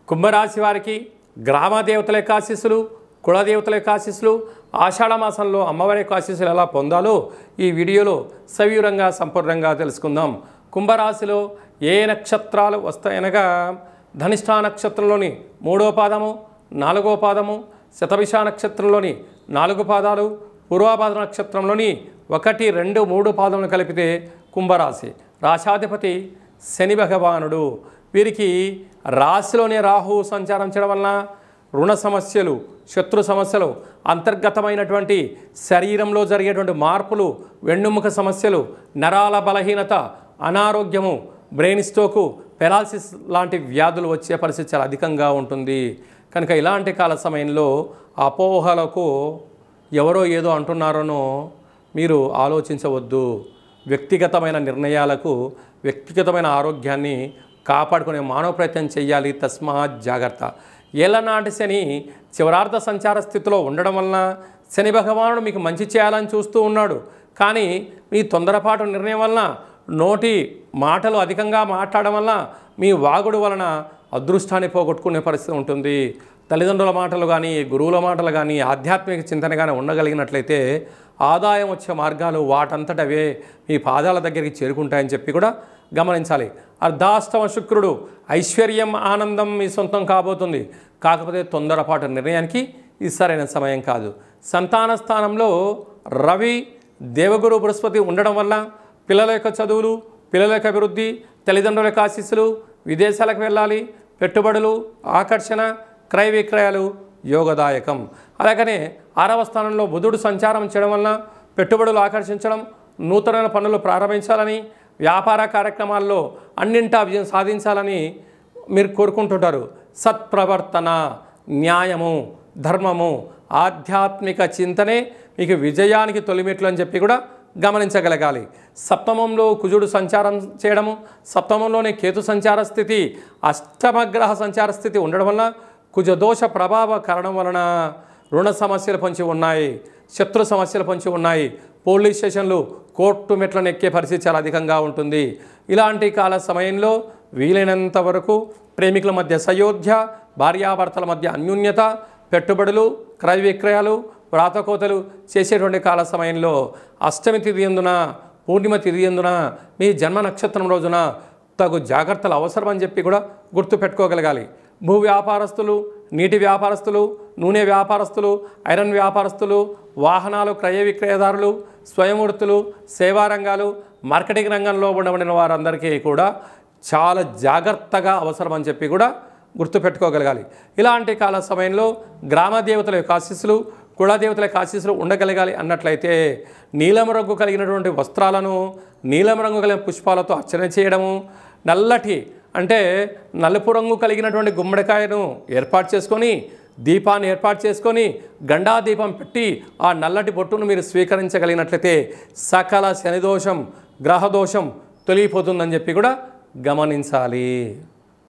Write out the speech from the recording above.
కుంభరాశి వారికి గ్రామ దేవతల యొక్క ఆశీస్సులు, కులదేవతల యొక్క ఆశీస్సులు, ఆషాఢ మాసంలో అమ్మవారి యొక్క ఆశీస్సులు ఎలా పొందాలో ఈ వీడియోలో సవివరంగా సంపూర్ణంగా తెలుసుకుందాం. కుంభరాశిలో ఏ నక్షత్రాలు వస్తాయనగా ధనిష్ఠా నక్షత్రంలోని 3వ పాదము, 4వ పాదము, శతభిష నక్షత్రంలోని 4 పాదాలు, పూర్వభాద్ర నక్షత్రంలోని 1, 2, 3 పాదములు కలిపితే కుంభరాశి. రాశాధిపతి శని భగవానుడు. వీరికి రాశిలోనే రాహువు సంచారం చేయడం వలన రుణ సమస్యలు, శత్రు సమస్యలు, అంతర్గతమైనటువంటి శరీరంలో జరిగేటువంటి మార్పులు, వెన్నుముక సమస్యలు, నరాల బలహీనత, అనారోగ్యము, బ్రెయిన్ స్ట్రోకు, పెరాలసిస్ లాంటి వ్యాధులు వచ్చే పరిస్థితి చాలా అధికంగా ఉంటుంది. కనుక ఇలాంటి కాల సమయంలో అపోహలకు ఎవరో ఏదో అంటున్నారనో మీరు ఆలోచించవద్దు. వ్యక్తిగతమైన నిర్ణయాలకు, వ్యక్తిగతమైన ఆరోగ్యాన్ని కాపాడుకునే మానవ ప్రయత్నం చేయాలి. తస్మాత్ జాగ్రత్త. ఏళ్ళనాటి శని చివరార్థ సంచార స్థితిలో ఉండడం వలన శని భగవానుడు మీకు మంచి చేయాలని చూస్తూ ఉన్నాడు. కానీ మీ తొందరపాటు నిర్ణయం వలన, నోటి మాటలు అధికంగా మాట్లాడడం వలన, మీ వాగుడు వలన అదృష్టాన్ని పోగొట్టుకునే పరిస్థితి ఉంటుంది. తల్లిదండ్రుల మాటలు కానీ, గురువుల మాటలు కానీ, ఆధ్యాత్మిక చింతన కానీ ఉండగలిగినట్లయితే ఆదాయం వచ్చే మార్గాలు వాటంతటవే మీ పాదాల దగ్గరికి చేరుకుంటాయని చెప్పి కూడా గమనించాలి. అర్ధాష్టమ శుక్రుడు ఐశ్వర్యం, ఆనందం మీ సొంతం కాబోతుంది. కాకపోతే తొందరపాటు నిర్ణయానికి ఇది సరైన సమయం కాదు. సంతాన స్థానంలో రవి, దేవగురు, బృహస్పతి ఉండడం వల్ల పిల్లల యొక్క చదువులు, పిల్లల యొక్క అభివృద్ధి, తల్లిదండ్రుల యొక్క ఆశీస్సులు, విదేశాలకు వెళ్ళాలి, పెట్టుబడులు, ఆకర్షణ, క్రయ విక్రయాలు యోగదాయకం. అలాగనే 6వ స్థానంలో బుధుడు సంచారం చేయడం వలన పెట్టుబడులు ఆకర్షించడం, నూతన పనులు ప్రారంభించాలని, వ్యాపార కార్యక్రమాల్లో అన్నింటా విజయం సాధించాలని మీరు కోరుకుంటుంటారు. సత్ప్రవర్తన, న్యాయము, ధర్మము, ఆధ్యాత్మిక చింతనే మీకు విజయానికి తొలిమెట్లు అని చెప్పి కూడా గమనించగలగాలి. సప్తమంలో కుజుడు సంచారం చేయడము, సప్తమంలోనే కేతు సంచార స్థితి, అష్టమగ్రహ సంచార స్థితి ఉండడం వలన కుజదోష ప్రభావ కారణం వలన రుణ సమస్యలు పొంచి ఉన్నాయి, శత్రు సమస్యలు పొంచి ఉన్నాయి. పోలీస్ స్టేషన్లు, కోర్టు మెట్లను ఎక్కే పరిస్థితి చాలా అధికంగా ఉంటుంది. ఇలాంటి కాల సమయంలో వీలైనంత వరకు ప్రేమికుల మధ్య సయోధ్య, భార్యాభర్తల మధ్య అన్యోన్యత, పెట్టుబడులు, క్రయ విక్రయాలు, వ్రాతకోతలు చేసేటువంటి కాల సమయంలో అష్టమి తిథి ఎందున, పూర్ణిమ తిథి ఎందున, మీ జన్మ నక్షత్రం రోజున తగు జాగ్రత్తలు అవసరం అని చెప్పి కూడా గుర్తుపెట్టుకోగలగాలి. భూ వ్యాపారస్తులు, నీటి వ్యాపారస్తులు, నూనె వ్యాపారస్తులు, ఐరన్ వ్యాపారస్తులు, వాహనాలు క్రయ విక్రయదారులు, స్వయంవృత్తులు, సేవా రంగాలు, మార్కెటింగ్ రంగంలో ఉండబడిన వారందరికీ కూడా చాలా జాగ్రత్తగా అవసరం అని చెప్పి కూడా గుర్తుపెట్టుకోగలగాలి. ఇలాంటి కాల సమయంలో గ్రామ దేవతల యొక్క ఆశీస్సులు, కులదేవతల యొక్క ఆశీస్సులు ఉండగలగాలి అన్నట్లయితే నీలం రంగు కలిగినటువంటి వస్త్రాలను, నీలం రంగు కలిగిన పుష్పాలతో అర్చన చేయడము, నల్లటి అంటే నలుపు రంగు కలిగినటువంటి గుమ్మడికాయను ఏర్పాటు చేసుకొని, దీపాన్ని ఏర్పాటు చేసుకొని, గండా దీపం పెట్టి ఆ నల్లటి బొట్టును మీరు స్వీకరించగలిగినట్లయితే సకల శనిదోషం, గ్రహదోషం తొలగిపోతుందని చెప్పి కూడా గమనించాలి.